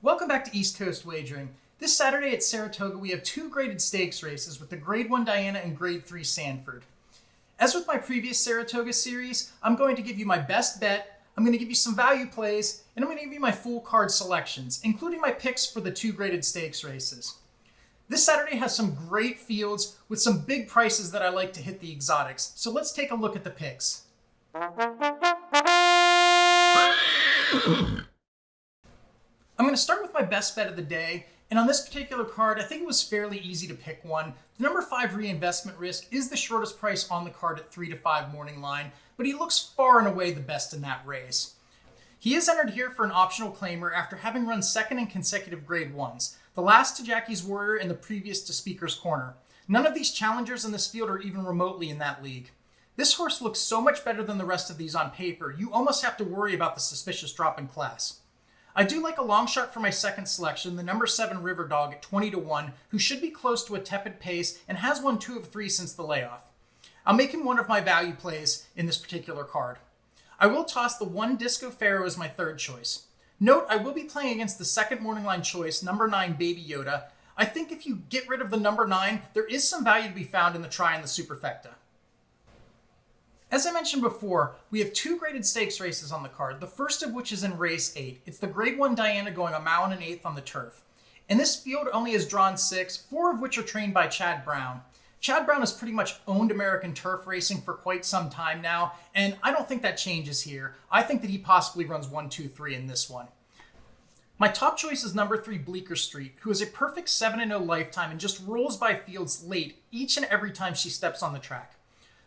Welcome back to East Coast Wagering. This Saturday at Saratoga, we have two graded stakes races with the Grade 1 Diana and Grade 3 Sanford. As with my previous Saratoga series, I'm going to give you my best bet, I'm going to give you some value plays, and I'm going to give you my full card selections, including my picks for the two graded stakes races. This Saturday has some great fields with some big prices that I like to hit the exotics, so let's take a look at the picks. I'm going to start with my best bet of the day, and on this particular card, I think it was fairly easy to pick one. The number 5 reinvestment risk is the shortest price on the card at 3 to 5 morning line, but he looks far and away the best in that race. He is entered here for an optional claimer after having run second in consecutive Grade 1s, the last to Jackie's Warrior and the previous to Speaker's Corner. None of these challengers in this field are even remotely in that league. This horse looks so much better than the rest of these on paper, you almost have to worry about the suspicious drop in class. I do like a long shot for my second selection, the number 7 River Dog at 20 to 1, who should be close to a tepid pace and has won 2 of 3 since the layoff. I'll make him one of my value plays in this particular card. I will toss the 1 Disco Pharaoh as my third choice. Note, I will be playing against the second morning line choice, number 9 Baby Yoda. I think if you get rid of the number 9, there is some value to be found in the try and the superfecta. As I mentioned before, we have 2 graded stakes races on the card, the first of which is in race 8. It's the Grade 1 Diana going a mile and 1/8 on the turf. And this field only has drawn 6, 4 of which are trained by Chad Brown. Chad Brown has pretty much owned American turf racing for quite some time now, and I don't think that changes here. I think that he possibly runs 1, 2, 3 in this one. My top choice is number 3 Bleecker Street, who is a perfect 7-0 lifetime and just rolls by fields late each and every time she steps on the track.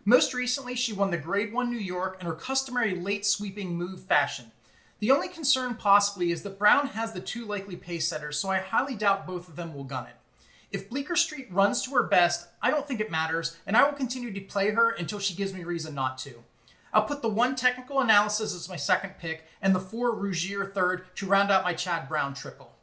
Most recently, she won the Grade 1 New York in her customary late sweeping move fashion. The only concern possibly is that Brown has the 2 likely pace setters, so I highly doubt both of them will gun it. If Bleecker Street runs to her best, I don't think it matters, and I will continue to play her until she gives me reason not to. I'll put the 1 Technical Analysis as my second pick, and the 4 Rougier third to round out my Chad Brown triple.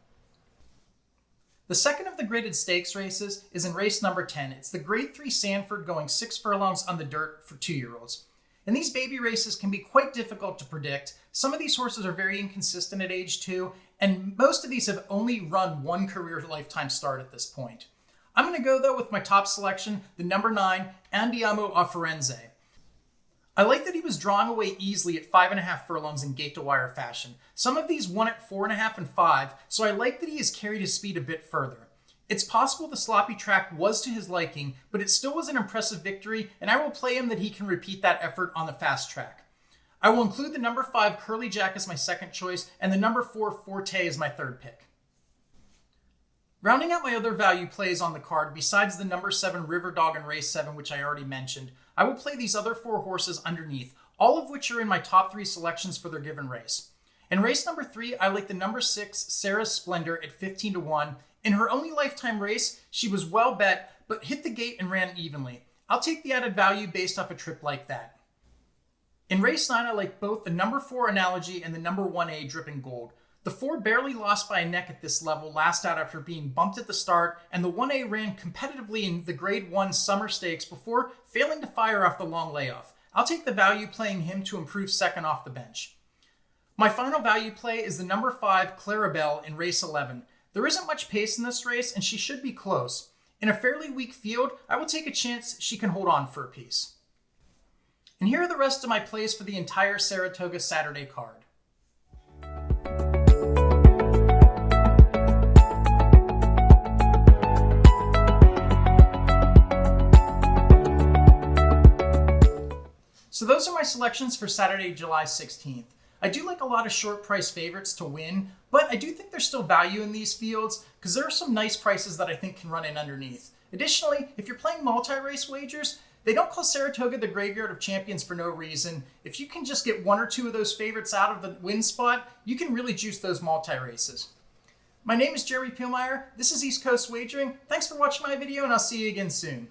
The second of the graded stakes races is in race number 10. It's the Grade 3 Sanford going 6 furlongs on the dirt for 2-year-olds. And these baby races can be quite difficult to predict. Some of these horses are very inconsistent at age 2, and most of these have only run 1 career lifetime start at this point. I'm going to go, though, with my top selection, the number 9, Andiamo a Firenze. I like that he was drawing away easily at 5.5 furlongs in gate-to-wire fashion. Some of these won at 4.5 and 5, so I like that he has carried his speed a bit further. It's possible the sloppy track was to his liking, but it still was an impressive victory, and I will play him that he can repeat that effort on the fast track. I will include the number 5 Curly Jack as my second choice, and the number 4 Forte as my third pick. Rounding out my other value plays on the card, besides the number 7 River Dog in race 7, which I already mentioned, I will play these other 4 horses underneath, all of which are in my top 3 selections for their given race. In race number 3, I like the number 6 Sarah's Splendor at 15 to 1. In her only lifetime race, she was well bet, but hit the gate and ran evenly. I'll take the added value based off a trip like that. In race 9, I like both the number 4 Analogy and the number 1A Dripping Gold. The 4 barely lost by a neck at this level last out after being bumped at the start, and the 1A ran competitively in the Grade 1 Summer Stakes before failing to fire off the long layoff. I'll take the value playing him to improve second off the bench. My final value play is the number 5 Clarabelle in race 11. There isn't much pace in this race, and she should be close. In a fairly weak field, I will take a chance she can hold on for a piece. And here are the rest of my plays for the entire Saratoga Saturday card. So those are my selections for Saturday, July 16th. I do like a lot of short price favorites to win, but I do think there's still value in these fields because there are some nice prices that I think can run in underneath. Additionally, if you're playing multi-race wagers, they don't call Saratoga the graveyard of champions for no reason. If you can just get 1 or 2 of those favorites out of the win spot, you can really juice those multi-races. My name is Jeremy Pielmeyer. This is East Coast Wagering. Thanks for watching my video, and I'll see you again soon.